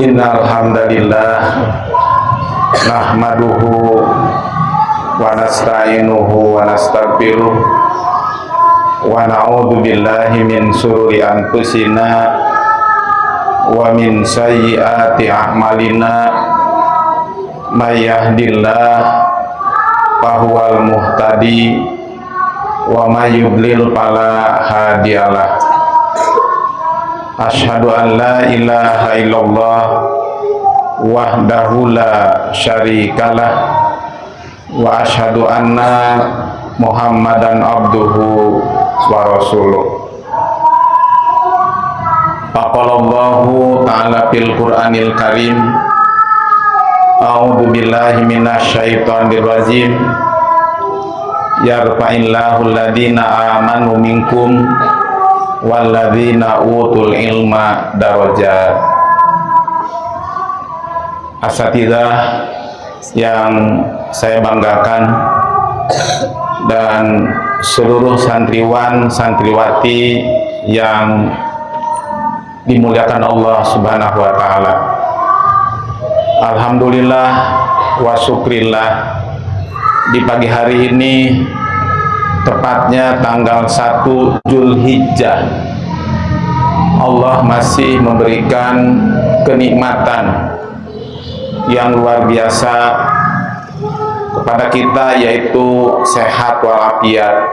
Innal hamdalillah nahmaduhu wa nasta'inuhu wa nastaghfiruh wa na'udzu billahi min shururi anfusina wa min sayyiati a'malina may yahdihillahu fahuwal muhtadi wa may yudlil fala hadiyalah. Asyhadu an la ilaha illallah wahdahu la syarikalah wa asyhadu anna Muhammadan abduhu wa rasuluh. Faqalallahu ta'ala fil Qur'anil Karim, a'udzu billahi minasyaitonir rajim, yarfa'illahu alladhina amanu minkum walladzina utul ilma darajat. Asatidzah yang saya banggakan dan seluruh santriwan santriwati yang dimuliakan Allah Subhanahu wa taala. Alhamdulillah wa syukrillah, di pagi hari ini tepatnya tanggal 1 Zulhijjah, Allah masih memberikan kenikmatan yang luar biasa kepada kita, yaitu sehat walafiat.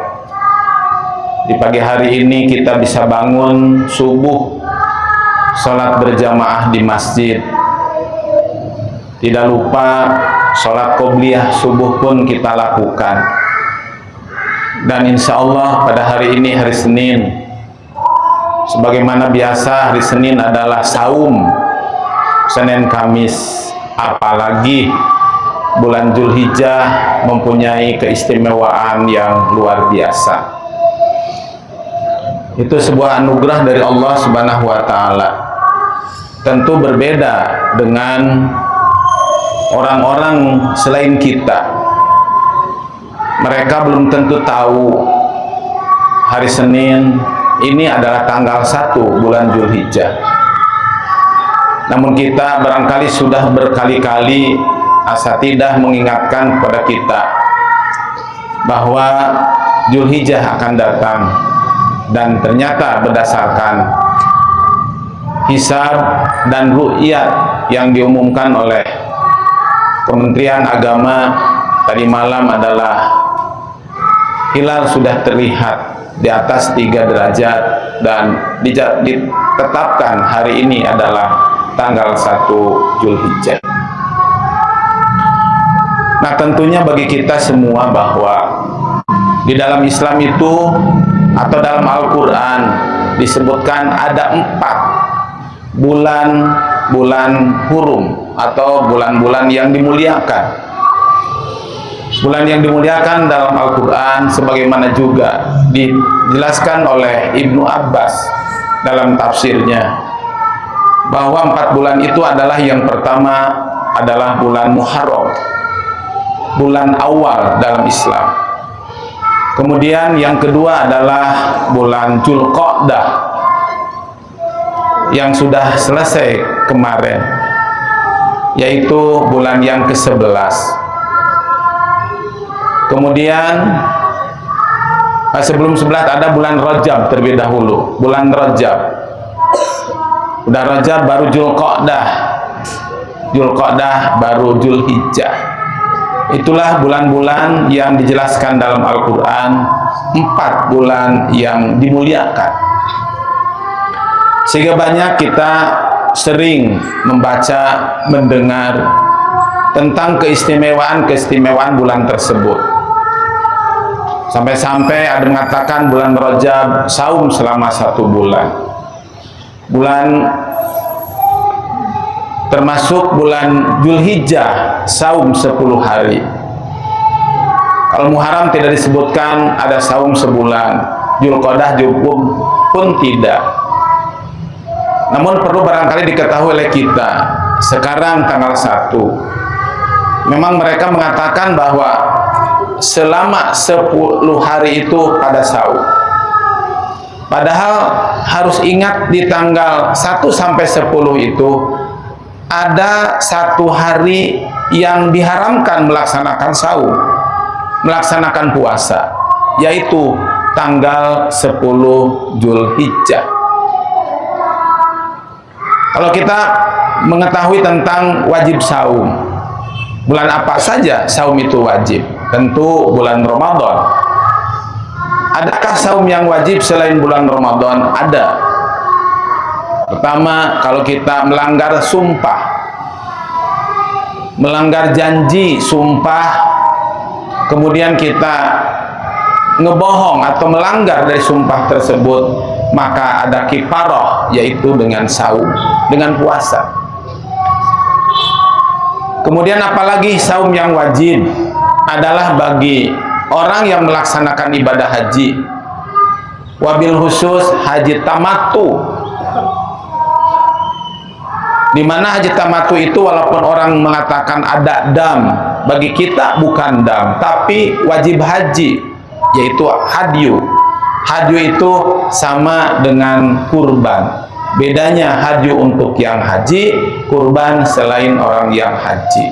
Di pagi hari ini kita bisa bangun subuh, sholat berjamaah di masjid. Tidak lupa sholat qobliyah subuh pun kita lakukan. Dan insya Allah pada hari ini, hari Senin, sebagaimana biasa hari Senin adalah saum, Senin Kamis, apalagi bulan Zulhijjah mempunyai keistimewaan yang luar biasa. Itu sebuah anugerah dari Allah Subhanahu wa taala. Tentu berbeda dengan orang-orang selain kita. Mereka belum tentu tahu hari Senin ini adalah tanggal 1 bulan Zulhijjah. Namun kita barangkali sudah berkali-kali asatidzah mengingatkan kepada kita bahwa Zulhijjah akan datang, dan ternyata berdasarkan hisab dan ru'yat yang diumumkan oleh Kementerian Agama tadi malam adalah hilal sudah terlihat di atas 3 derajat dan ditetapkan hari ini adalah tanggal 1 Zulhijjah. Nah, tentunya bagi kita semua bahwa di dalam Islam itu atau dalam Al-Quran disebutkan ada 4 bulan hurum atau bulan-bulan yang dimuliakan. Bulan yang dimuliakan dalam Al-Quran sebagaimana juga dijelaskan oleh Ibnu Abbas dalam tafsirnya, bahwa 4 bulan itu adalah, yang pertama adalah bulan Muharram, bulan awal dalam Islam. Kemudian yang kedua adalah bulan Dzulqa'dah yang sudah selesai kemarin, yaitu bulan yang ke-11. Kemudian sebelum 11 ada bulan Rajab terlebih dahulu, bulan Rajab. Udah Rajab baru Dzulqa'dah, Dzulqa'dah baru Zulhijjah. Itulah bulan-bulan yang dijelaskan dalam Al-Quran, 4 bulan yang dimuliakan. Sehingga banyak kita sering membaca, mendengar tentang keistimewaan bulan tersebut. Sampai-sampai ada mengatakan bulan Rajab saum selama 1 bulan. Termasuk bulan Zulhijjah saum 10 hari. Kalau Muharram tidak disebutkan ada saum sebulan, Dzulqa'dah pun tidak. Namun perlu barangkali diketahui oleh kita, sekarang tanggal 1, memang mereka mengatakan bahwa selama 10 hari itu pada saum. Padahal harus ingat di tanggal 1 sampai 10 itu ada satu hari yang diharamkan melaksanakan saum, melaksanakan puasa, yaitu tanggal 10 Zulhijjah. Kalau kita mengetahui tentang wajib saum, bulan apa saja saum itu wajib? Tentu bulan Ramadan. Adakah saum yang wajib selain bulan Ramadan? Ada. Pertama, kalau kita melanggar sumpah, melanggar janji sumpah, kemudian kita ngebohong atau melanggar dari sumpah tersebut, maka ada kifarah, yaitu dengan saum, dengan puasa. Kemudian apalagi saum yang wajib adalah bagi orang yang melaksanakan ibadah haji, wabil khusus haji tamattu, di mana haji tamattu itu walaupun orang mengatakan ada dam, bagi kita bukan dam, tapi wajib haji, yaitu hadyu. Hadyu itu sama dengan kurban. Bedanya hadyu untuk yang haji, kurban selain orang yang haji.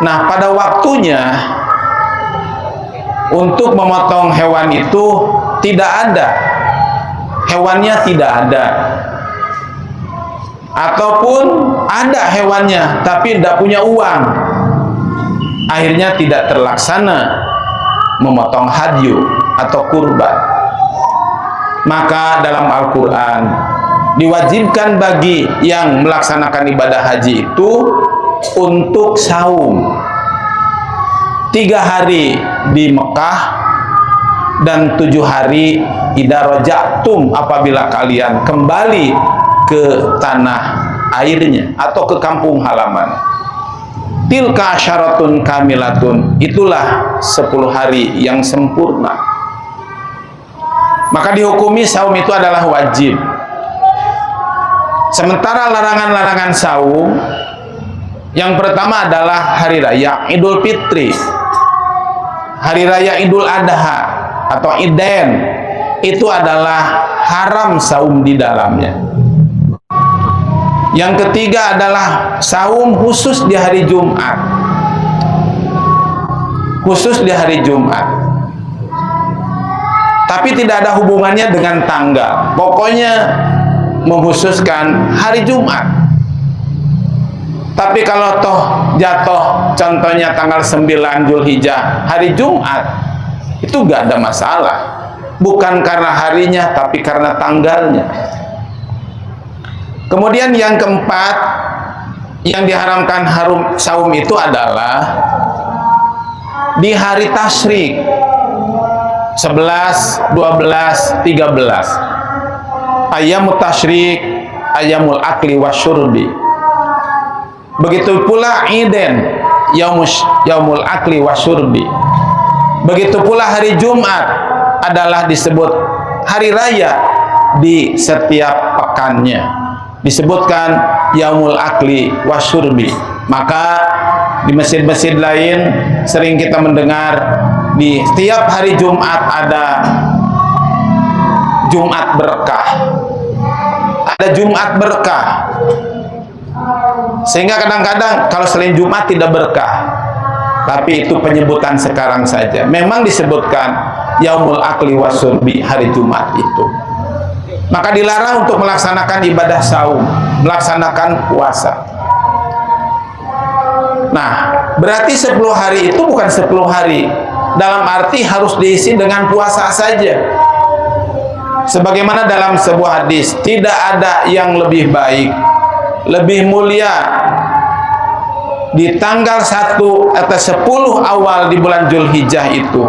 Nah, pada waktunya untuk memotong hewan itu tidak ada, hewannya tidak ada, ataupun ada hewannya tapi tidak punya uang, akhirnya tidak terlaksana memotong hadyu atau kurban. Maka dalam Al-Quran diwajibkan bagi yang melaksanakan ibadah haji itu untuk saum 3 hari di Mekah dan 7 hari idza raja'tum, apabila kalian kembali ke tanah airnya atau ke kampung halaman. Tilka syaratun kamilatun, itulah 10 hari yang sempurna. Maka dihukumi saum itu adalah wajib. Sementara larangan-larangan saum, yang pertama adalah hari raya Idul Fitri, hari raya Idul Adha atau Iden, itu adalah haram saum di dalamnya. Yang ketiga adalah saum khusus di hari Jumat, khusus di hari Jumat, tapi tidak ada hubungannya dengan tanggal, pokoknya mengkhususkan hari Jumat. Tapi kalau toh jatuh contohnya tanggal 9 Zulhijjah hari Jumat, itu gak ada masalah, bukan karena harinya tapi karena tanggalnya. Kemudian yang keempat yang diharamkan harum saum itu adalah di hari tasyrik 11, 12, 13. Ayyamut tasyrik, ayyamul akli wasyurbi. Begitu pula Iden, yaumul akli wasyurbi. Begitu pula hari Jumat adalah disebut hari raya di setiap pekannya. Disebutkan yaumul akli wasyurbi. Maka di masjid-masjid lain sering kita mendengar di setiap hari Jumat ada Jumat berkah, ada Jumat berkah, sehingga kadang-kadang kalau selain Jumat tidak berkah, tapi itu penyebutan sekarang saja. Memang disebutkan yaumul akli wasyurbi hari Jumat itu. Maka dilarang untuk melaksanakan ibadah saum, melaksanakan puasa. Nah, berarti 10 hari itu bukan 10 hari dalam arti harus diisi dengan puasa saja. Sebagaimana dalam sebuah hadis, tidak ada yang lebih baik, lebih mulia di tanggal 1 atau 10 awal di bulan Zulhijjah itu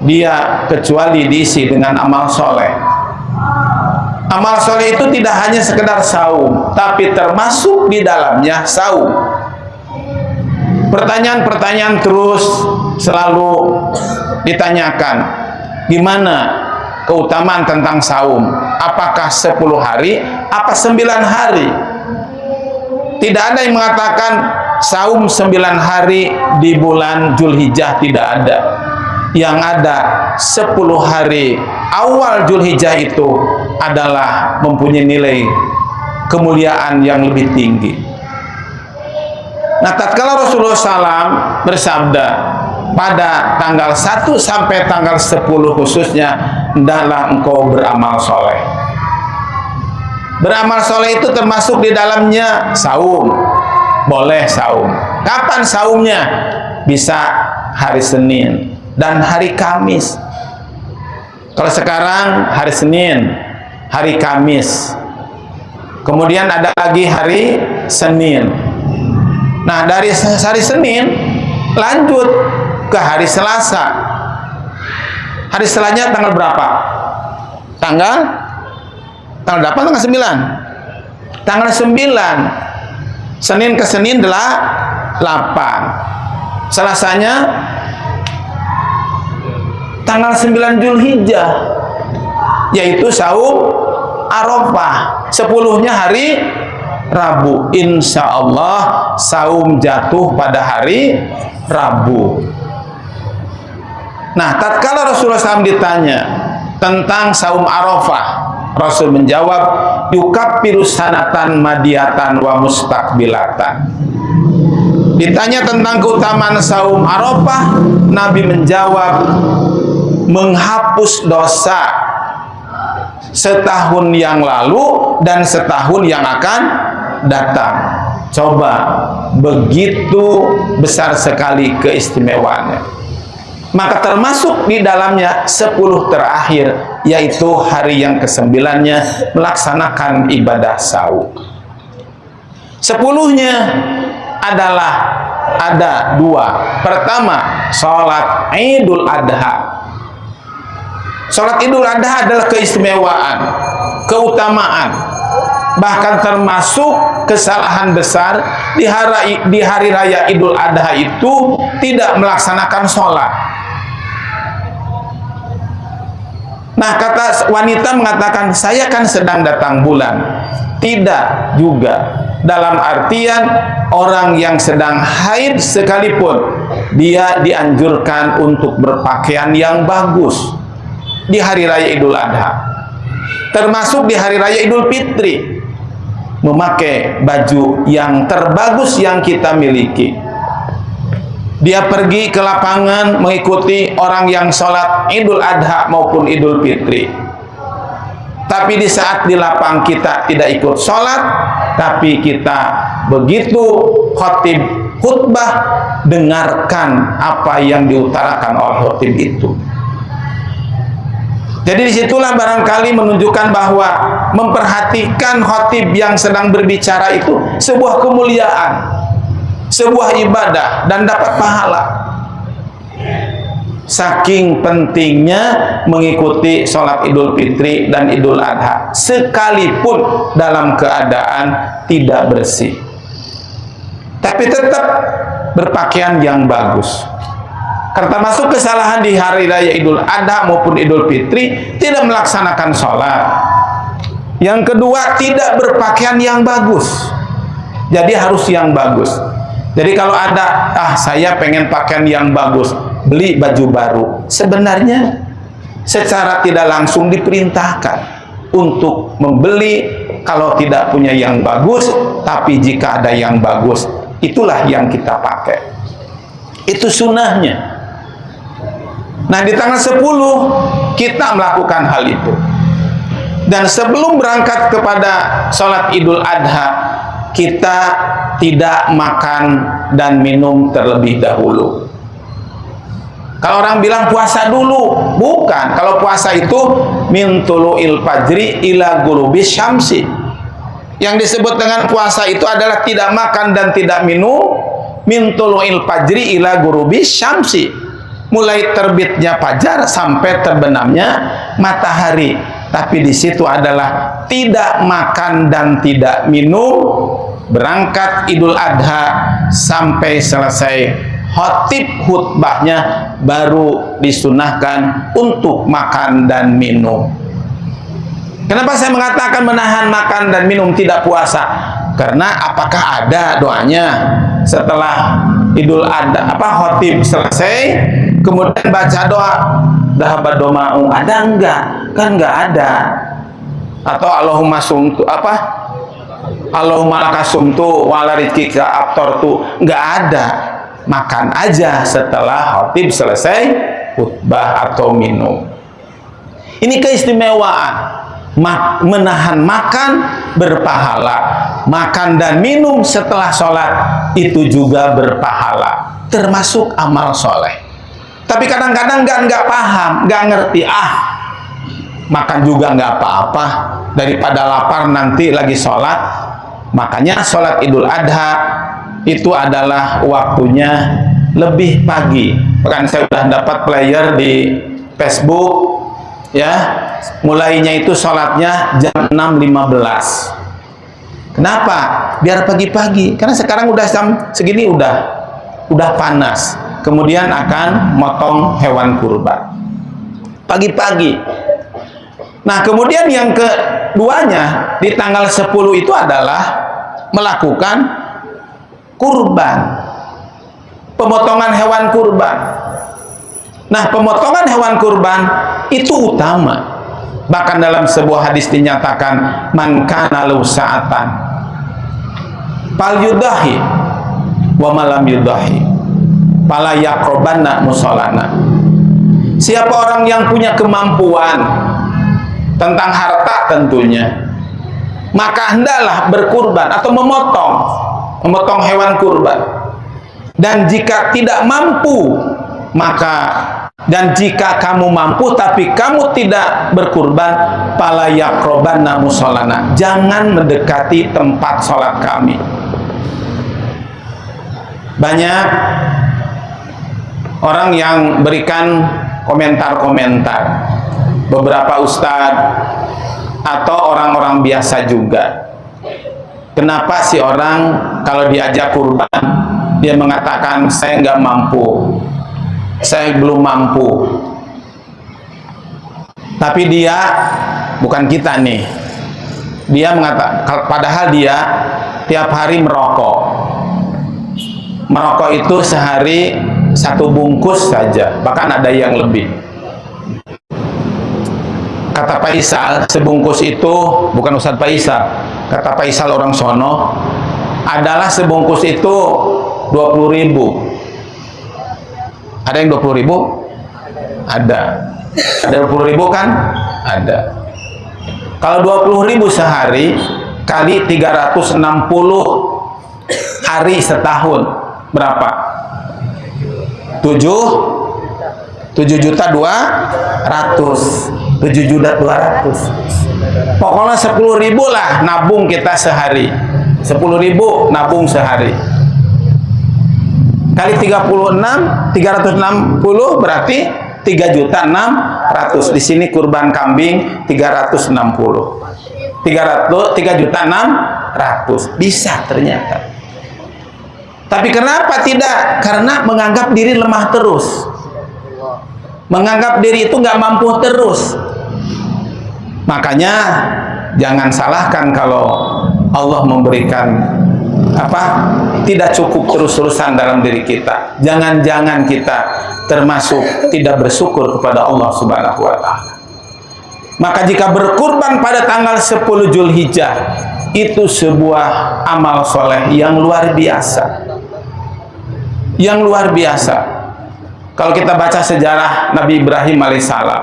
dia kecuali diisi dengan amal soleh. Amal soleh itu tidak hanya sekedar saum, tapi termasuk di dalamnya saum. Pertanyaan-pertanyaan terus selalu ditanyakan, gimana keutamaan tentang saum? Apakah 10 hari, apa 9 hari? Tidak ada yang mengatakan saum 9 hari di bulan Zulhijjah, tidak ada. Yang ada 10 hari awal Zulhijjah itu adalah mempunyai nilai kemuliaan yang lebih tinggi. Nah, tatkala Rasulullah SAW bersabda pada tanggal 1 sampai tanggal 10 khususnya, hendaklah engkau beramal soleh. Beramal soleh itu termasuk di dalamnya saum. Boleh saum. Kapan saumnya? Bisa hari Senin dan hari Kamis. Kalau sekarang hari Senin, hari Kamis, kemudian ada lagi hari Senin. Nah, dari hari Senin lanjut ke hari Selasa. Hari Selanjutnya tanggal berapa? Tanggal 8, tanggal 9. Tanggal 9. Senin ke Senin 8. Selasanya tanggal 9 Zulhijjah, yaitu saum Arafah. 10-nya hari Rabu. Insya Allah saum jatuh pada hari Rabu. Nah, tatkala Rasulullah SAW ditanya tentang saum Arafah, Rasul menjawab, yukaffiru sanatan madiyatan wa mustaqbilatan. Ditanya tentang keutamaan saum Arafah, Nabi menjawab, menghapus dosa setahun yang lalu dan setahun yang akan datang. Coba, begitu besar sekali keistimewaannya. Maka termasuk di dalamnya 10 terakhir, yaitu hari yang ke-9-nya melaksanakan ibadah saum. 10-nya adalah ada 2. Pertama, sholat Idul Adha. Sholat Idul Adha adalah keistimewaan, keutamaan, bahkan termasuk kesalahan besar di hari raya Idul Adha itu tidak melaksanakan sholat. Nah, kata wanita mengatakan, saya kan sedang datang bulan. Tidak juga. Dalam artian orang yang sedang haid sekalipun, dia dianjurkan untuk berpakaian yang bagus di hari raya Idul Adha. Termasuk di hari raya Idul Fitri, memakai baju yang terbagus yang kita miliki. Dia pergi ke lapangan mengikuti orang yang sholat Idul Adha maupun Idul Fitri. Tapi di saat di lapang kita tidak ikut sholat, tapi kita begitu khotib khutbah, dengarkan apa yang diutarakan oleh khotib itu. Jadi disitulah barangkali menunjukkan bahwa memperhatikan khotib yang sedang berbicara itu sebuah kemuliaan, sebuah ibadah, dan dapat pahala. Saking pentingnya mengikuti sholat Idul Fitri dan Idul Adha, sekalipun dalam keadaan tidak bersih, tapi tetap berpakaian yang bagus. Karena masuk kesalahan di hari raya Idul Adha maupun Idul Fitri, tidak melaksanakan sholat. Yang kedua, tidak berpakaian yang bagus. Jadi harus yang bagus. Jadi kalau ada, saya pengen pakaian yang bagus, beli baju baru. Sebenarnya secara tidak langsung diperintahkan untuk membeli kalau tidak punya yang bagus, tapi jika ada yang bagus, itulah yang kita pakai. Itu sunnahnya. Nah, di tanggal 10 kita melakukan hal itu. Dan sebelum berangkat kepada sholat Idul Adha, kita tidak makan dan minum terlebih dahulu. Kalau orang bilang puasa dulu, bukan. Kalau puasa itu min tulu'il fajri ila ghurubis syamsi. Yang disebut dengan puasa itu adalah tidak makan dan tidak minum min tulu'il fajri ila ghurubis syamsi. Mulai terbitnya fajar sampai terbenamnya matahari. Tapi di situ adalah tidak makan dan tidak minum, berangkat Idul Adha sampai selesai khotib khutbahnya, baru disunahkan untuk makan dan minum. Kenapa saya mengatakan menahan makan dan minum tidak puasa? Karena apakah ada doanya setelah Idul Adha, khotib selesai, kemudian baca doa dhahabat doma'u, ada enggak? Kan enggak ada. Atau Allahumma sumtu Allahumma lakasumtu wala rizqika aftartu, nggak ada. Makan aja setelah khatib selesai khutbah atau minum. Ini keistimewaan. Menahan makan berpahala, makan dan minum setelah sholat itu juga berpahala, termasuk amal soleh. Tapi kadang-kadang nggak paham, nggak ngerti. Makan juga nggak apa-apa, daripada lapar nanti lagi sholat. Makanya sholat Idul Adha itu adalah waktunya lebih pagi. Bahkan saya sudah dapat player di Facebook, ya, mulainya itu sholatnya jam 6.15. Kenapa? Biar pagi-pagi. Karena sekarang udah jam segini udah panas. Kemudian akan motong hewan kurban pagi-pagi. Nah, kemudian yang keduanya di tanggal 10 itu adalah melakukan kurban, pemotongan hewan kurban. Nah, pemotongan hewan kurban itu utama. Bahkan dalam sebuah hadis dinyatakan, man kana lahu sa'atan fal yudahi wa malam yudahi fala yaqrabanna musallana. Siapa orang yang punya kemampuan tentang harta tentunya, maka hendaklah berkurban atau memotong hewan kurban. Dan jika tidak mampu, dan jika kamu mampu tapi kamu tidak berkurban, fala yaqrabanna musallana, jangan mendekati tempat sholat kami. Banyak orang yang berikan komentar-komentar, beberapa ustadz atau orang-orang biasa juga. Kenapa sih orang kalau diajak kurban dia mengatakan saya nggak mampu, saya belum mampu. Tapi dia, bukan kita nih, dia mengatakan, padahal dia tiap hari merokok itu sehari 1 bungkus saja, bahkan ada yang lebih. Kata Faisal, sebungkus itu, bukan Ustadz Faisal, kata Faisal orang sono, adalah sebungkus itu 20.000. Ada yang 20.000? Ada. Ada 20.000 kan? Ada. Kalau 20.000 sehari kali 360 hari setahun, berapa? 7.200.000. Pokoknya 10.000 lah nabung kita sehari. 10.000 nabung sehari. Kali 360 berarti 3.600.000. Di sini kurban kambing 360. 3.600.000 bisa ternyata. Tapi kenapa tidak? Karena menganggap diri lemah terus. Menganggap diri itu nggak mampu terus. Makanya jangan salahkan kalau Allah memberikan tidak cukup terus-terusan dalam diri kita. Jangan-jangan kita termasuk tidak bersyukur kepada Allah Subhanahu wa Ta'ala. Maka jika berkurban pada tanggal 10 Zulhijjah itu sebuah amal soleh yang luar biasa. Yang luar biasa. Kalau kita baca sejarah Nabi Ibrahim alaihissalam,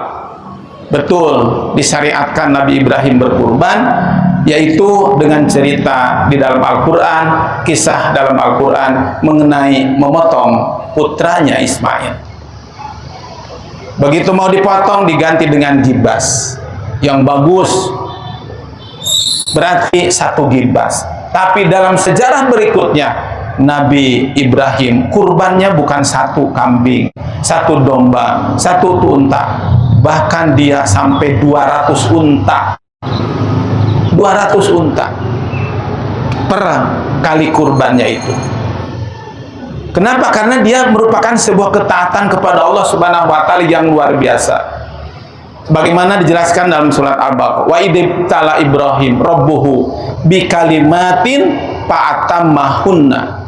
betul disyariatkan Nabi Ibrahim berkurban, yaitu dengan cerita di dalam Al-Quran, kisah dalam Al-Quran mengenai memotong putranya Ismail. Begitu mau dipotong diganti dengan gibas yang bagus, berarti 1 gibas. Tapi dalam sejarah berikutnya Nabi Ibrahim kurbannya bukan 1 kambing, 1 domba, 1 unta, bahkan dia sampai 200 unta. 200 unta per kali kurbannya itu. Kenapa? Karena dia merupakan sebuah ketaatan kepada Allah Subhanahu wa Ta'ala yang luar biasa. Bagaimana dijelaskan dalam surat Al-Baqarah, wa idibtala Ibrahim rabbuhu bikalimatin fa'atammahunna.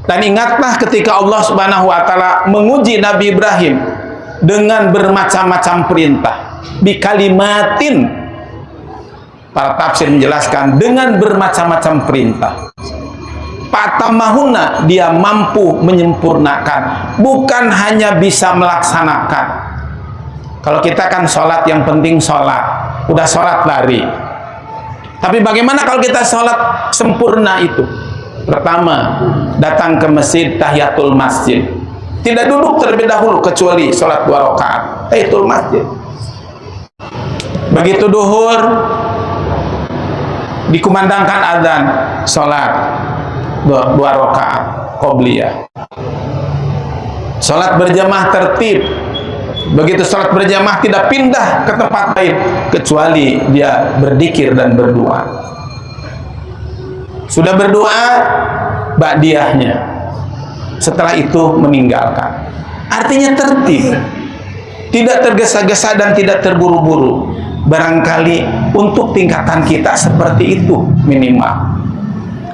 Dan ingatlah ketika Allah Subhanahu wa Ta'ala menguji Nabi Ibrahim dengan bermacam-macam perintah, bikalimatin, Para tafsir menjelaskan dengan bermacam-macam perintah. Patamahuna, dia mampu menyempurnakan, bukan hanya bisa melaksanakan. Kalau kita kan sholat yang penting sholat, udah sholat lari. Tapi bagaimana kalau kita sholat sempurna itu? Pertama, datang ke masjid, tahiyatul masjid. Tidak duduk terlebih dahulu kecuali sholat 2 rakaat, tahiyatul masjid. Begitu duhur, dikumandangkan adzan, sholat 2 rakaat qobliyah. Sholat berjamaah tertib. Begitu sholat berjamaah tidak pindah ke tempat lain kecuali dia berzikir dan berdoa. Sudah berdoa, ba'diyahnya. Setelah itu meninggalkan. Artinya tertib, tidak tergesa-gesa dan tidak terburu-buru. Barangkali untuk tingkatan kita seperti itu minimal.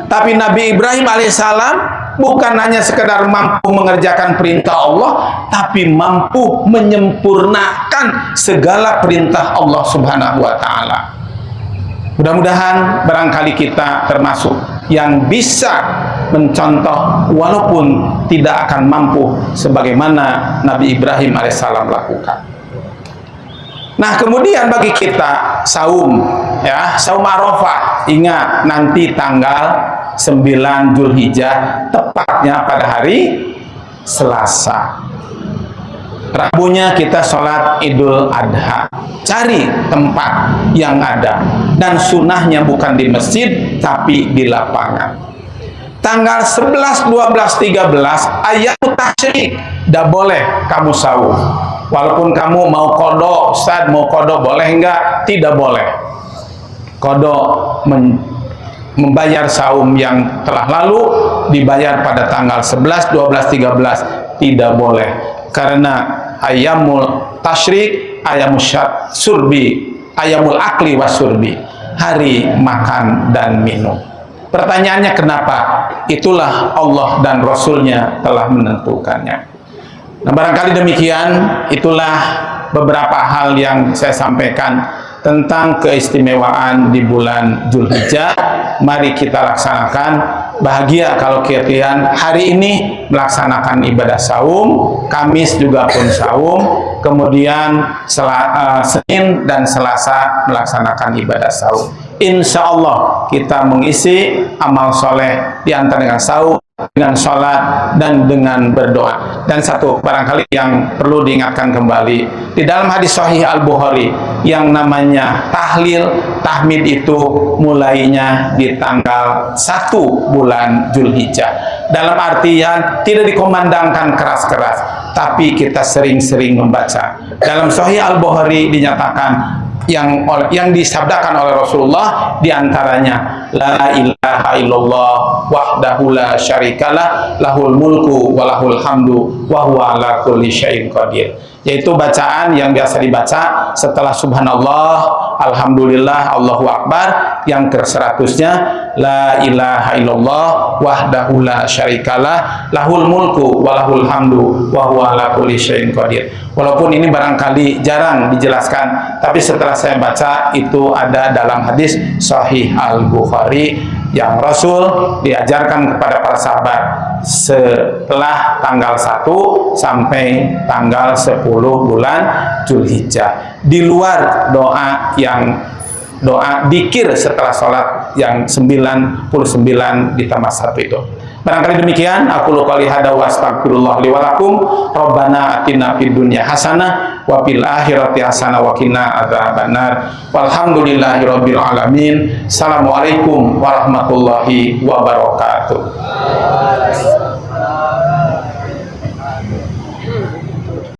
Tapi Nabi Ibrahim alaihissalam bukan hanya sekedar mampu mengerjakan perintah Allah, tapi mampu menyempurnakan segala perintah Allah Subhanahu wa Ta'ala. Mudah-mudahan barangkali kita termasuk yang bisa mencontoh walaupun tidak akan mampu sebagaimana Nabi Ibrahim alaihissalam lakukan. Nah, kemudian bagi kita saum, ya, saum Arafah. Ingat, nanti tanggal 9 Zulhijjah, tepatnya pada hari Selasa. Rabunya kita sholat Idul Adha. Cari tempat yang ada, dan sunnahnya bukan di masjid tapi di lapangan. Tanggal 11, 12, 13 ayat tasyrik, tidak boleh kamu saum. Walaupun kamu mau kodok, Ustaz mau kodok, boleh enggak? Tidak boleh. Kodok membayar saum yang telah lalu dibayar pada tanggal 11, 12, 13 tidak boleh, karena ayamul tasyrik, ayamul surbi, ayamul akli wasurbi, hari makan dan minum. Pertanyaannya kenapa? Itulah Allah dan Rasulnya telah menentukannya. Nah, barangkali demikian, itulah beberapa hal yang saya sampaikan tentang keistimewaan di bulan Zulhijjah. Mari kita laksanakan. Bahagia kalau kalian hari ini melaksanakan ibadah saum, Kamis juga pun saum, kemudian Senin dan Selasa melaksanakan ibadah saum. Insya Allah kita mengisi amal soleh di antara dengan saum, dengan sholat dan dengan berdoa. Dan satu barangkali yang perlu diingatkan kembali, di dalam hadis Sahih Al-Bukhari yang namanya tahlil, tahmid itu mulainya di tanggal 1 bulan Zulhijjah. Dalam artian tidak dikomandangkan keras-keras, tapi kita sering-sering membaca. Dalam Sahih Al-Bukhari dinyatakan yang disabdakan oleh Rasulullah diantaranya la ilaha illallah wahdahu la syarikalah lahul mulku walahul hamdu wa huwa ala kulli syai'in qadir, yaitu bacaan yang biasa dibaca setelah subhanallah, alhamdulillah, Allahu akbar. Yang ke-100-nya la ilaha illallah wahdahu la syarikalah lahul mulku walahul hamdu wa huwa ala kulli syai'in qadir. Walaupun ini barangkali jarang dijelaskan, tapi setelah saya baca itu ada dalam hadis Sahih Al-Bukhari yang Rasul diajarkan kepada para sahabat setelah tanggal 1 sampai tanggal 10 bulan Zulhijjah. Di luar doa dikir setelah sholat yang 99 ditambah 1 itu. Barangkali demikian, aku qouli hadza wa astaghfirullah li wa lakum. Rabbana atina fid dunya hasanah wa fil akhirati hasanah wa qina adzabannar. Walhamdulillahirabbil alamin. Assalamualaikum warahmatullahi wabarakatuh.